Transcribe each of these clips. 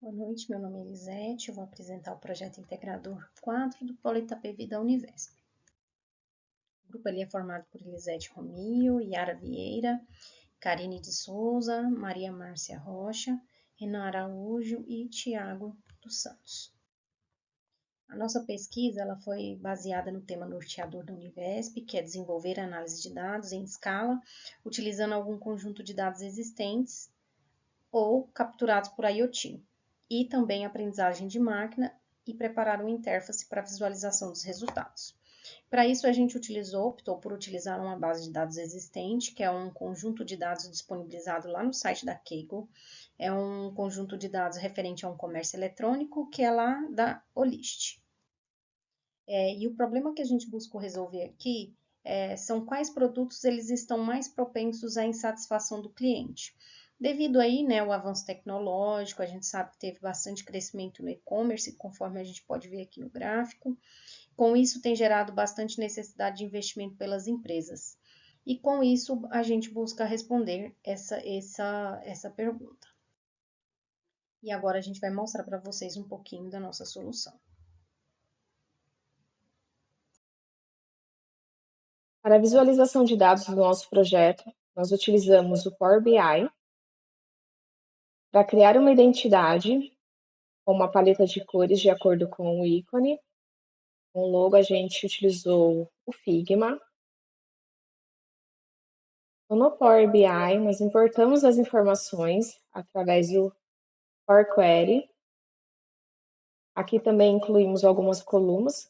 Boa noite, meu nome é Elisete, eu vou apresentar o projeto integrador 4 do Polo Itapevi da Univesp. O grupo ali é formado por Elisete Romio, Yara Vieira, Karine de Souza, Maria Márcia Rocha, Renan Araújo e Tiago dos Santos. A nossa pesquisa ela foi baseada no tema norteador da Univesp, que é desenvolver análise de dados em escala, utilizando algum conjunto de dados existentes ou capturados por IoT, e também aprendizagem de máquina e preparar uma interface para visualização dos resultados. Para isso, a gente optou por utilizar uma base de dados existente, que é um conjunto de dados disponibilizado lá no site da Kaggle. É um conjunto de dados referente a um comércio eletrônico, que é lá da Olist. E o problema que a gente buscou resolver aqui são quais produtos eles estão mais propensos à insatisfação do cliente. Devido aí, né, ao avanço tecnológico, a gente sabe que teve bastante crescimento no e-commerce, conforme a gente pode ver aqui no gráfico. Com isso, tem gerado bastante necessidade de investimento pelas empresas. E com isso, a gente busca responder essa pergunta. E agora a gente vai mostrar para vocês um pouquinho da nossa solução. Para a visualização de dados do nosso projeto, nós utilizamos o Power BI para criar uma identidade com uma paleta de cores de acordo com o ícone. Com o logo, a gente utilizou o Figma. Então, no Power BI, nós importamos as informações através do Power Query. Aqui também incluímos algumas colunas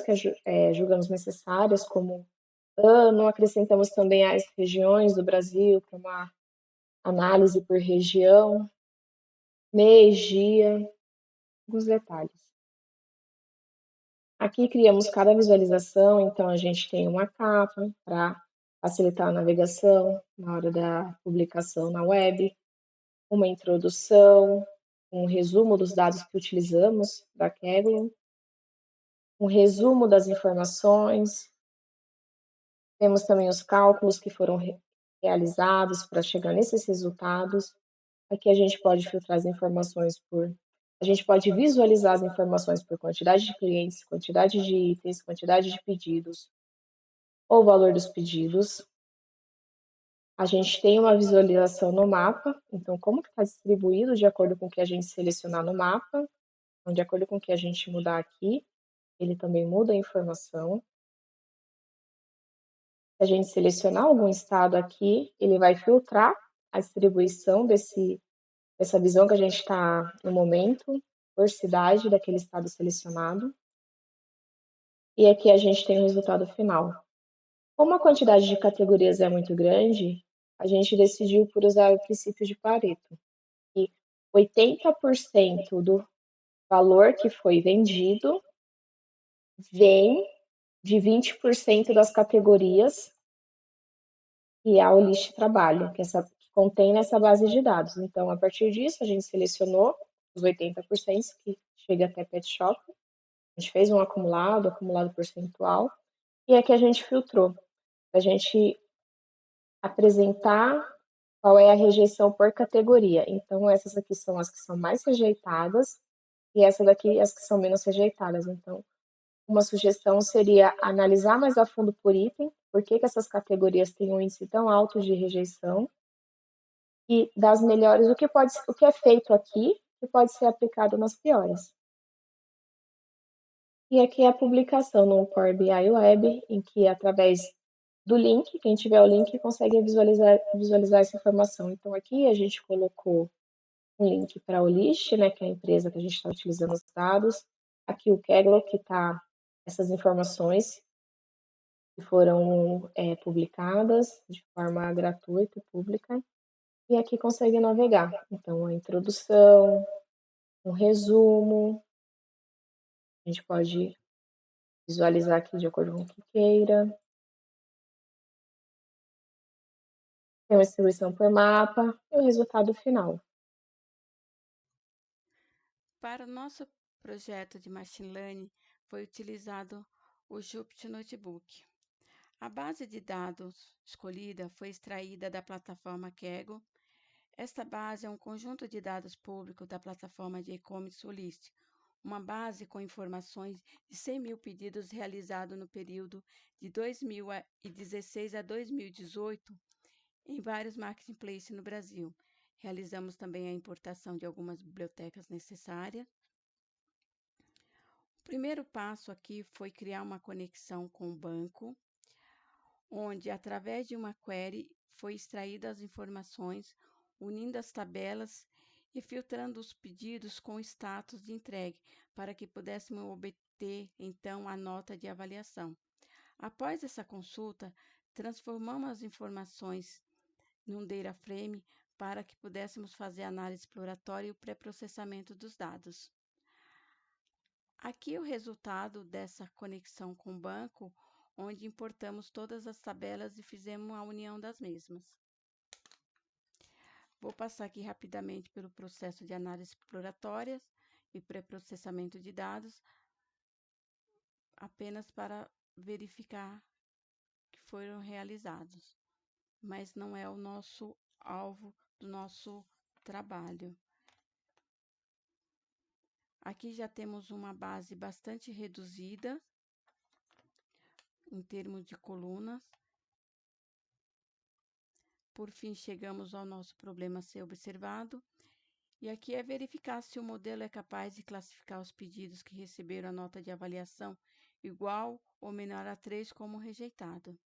que julgamos necessárias, como ano, acrescentamos também as regiões do Brasil para uma análise por região, mês, dia, alguns detalhes. Aqui criamos cada visualização, então a gente tem uma capa para facilitar a navegação na hora da publicação na web, uma introdução, um resumo dos dados que utilizamos da Kaggle, um resumo das informações. Temos também os cálculos que foram realizados para chegar nesses resultados. Aqui a gente pode filtrar as informações a gente pode visualizar as informações por quantidade de clientes, quantidade de itens, quantidade de pedidos, ou valor dos pedidos. A gente tem uma visualização no mapa, então como que está distribuído de acordo com o que a gente selecionar no mapa, então, de acordo com o que a gente mudar aqui, ele também muda a informação. Se a gente selecionar algum estado aqui, ele vai filtrar a distribuição dessa visão que a gente está no momento, por cidade daquele estado selecionado. E aqui a gente tem o resultado final. Como a quantidade de categorias é muito grande, a gente decidiu por usar o princípio de Pareto, que 80% do valor que foi vendido vem de 20% das categorias que a Olist trabalha, que contém nessa base de dados. Então, a partir disso, a gente selecionou os 80%, que chega até pet shop. A gente fez um acumulado percentual, e aqui a gente filtrou, para a gente apresentar qual é a rejeição por categoria. Então, essas aqui são as que são mais rejeitadas, e essa daqui as que são menos rejeitadas. Então, uma sugestão seria analisar mais a fundo por item, por que essas categorias têm um índice tão alto de rejeição, e das melhores, o que é feito aqui, que pode ser aplicado nas piores. E aqui é a publicação no Power BI Web, em que através do link, quem tiver o link consegue visualizar essa informação. Então aqui a gente colocou um link para a Olist, né, que é a empresa que a gente está utilizando os dados. Aqui o Kaggle, que está essas informações que foram publicadas de forma gratuita e pública. E aqui consegue navegar. Então, a introdução, um resumo, a gente pode visualizar aqui de acordo com o que queira. Tem uma distribuição por mapa e o resultado final. Para o nosso projeto de Machine Learning, foi utilizado o Jupyter Notebook. A base de dados escolhida foi extraída da plataforma Kaggle. Esta base é um conjunto de dados públicos da plataforma de e-commerce Olist, uma base com informações de 100 mil pedidos realizados no período de 2016 a 2018 em vários marketplaces no Brasil. Realizamos também a importação de algumas bibliotecas necessárias. O primeiro passo aqui foi criar uma conexão com o banco, onde, através de uma query, foi extraídas as informações, unindo as tabelas e filtrando os pedidos com status de entregue, para que pudéssemos obter, então, a nota de avaliação. Após essa consulta, transformamos as informações num data frame para que pudéssemos fazer análise exploratória e o pré-processamento dos dados. Aqui o resultado dessa conexão com o banco, onde importamos todas as tabelas e fizemos a união das mesmas. Vou passar aqui rapidamente pelo processo de análise exploratória e pré-processamento de dados, apenas para verificar que foram realizados, mas não é o nosso alvo do nosso trabalho. Aqui já temos uma base bastante reduzida em termos de colunas. Por fim, chegamos ao nosso problema a ser observado. E aqui é verificar se o modelo é capaz de classificar os pedidos que receberam a nota de avaliação igual ou menor a 3 como rejeitado.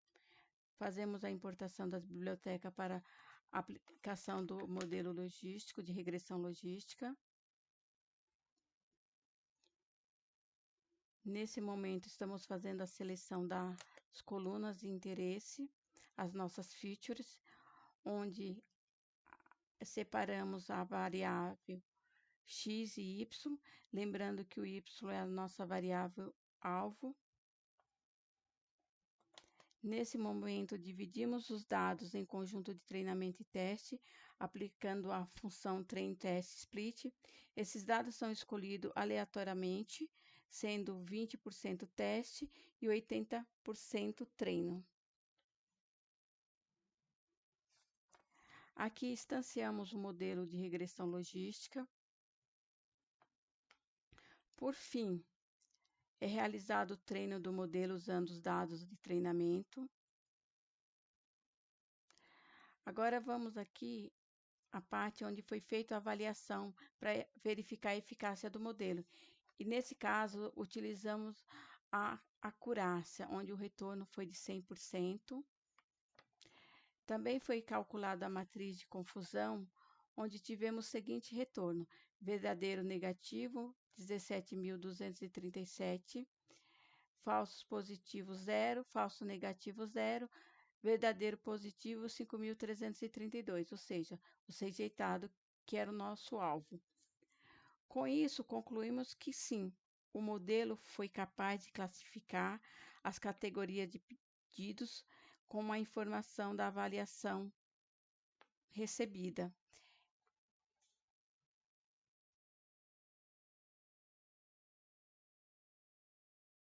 Fazemos a importação das bibliotecas para a aplicação do modelo logístico, de regressão logística. Nesse momento, estamos fazendo a seleção das colunas de interesse, as nossas features, onde separamos a variável x e y, lembrando que o y é a nossa variável alvo. Nesse momento, dividimos os dados em conjunto de treinamento e teste, aplicando a função train-test-split. Esses dados são escolhidos aleatoriamente, sendo 20% teste e 80% treino. Aqui instanciamos o modelo de regressão logística. Por fim, é realizado o treino do modelo usando os dados de treinamento. Agora vamos aqui à parte onde foi feita a avaliação para verificar a eficácia do modelo. E nesse caso, utilizamos a acurácia, onde o retorno foi de 100%. Também foi calculada a matriz de confusão, onde tivemos o seguinte retorno: verdadeiro negativo, 17.237, falsos positivos 0, falso negativo 0, verdadeiro positivo 5.332, ou seja, os rejeitados, que era o nosso alvo. Com isso, concluímos que sim, o modelo foi capaz de classificar as categorias de pedidos com a informação da avaliação recebida.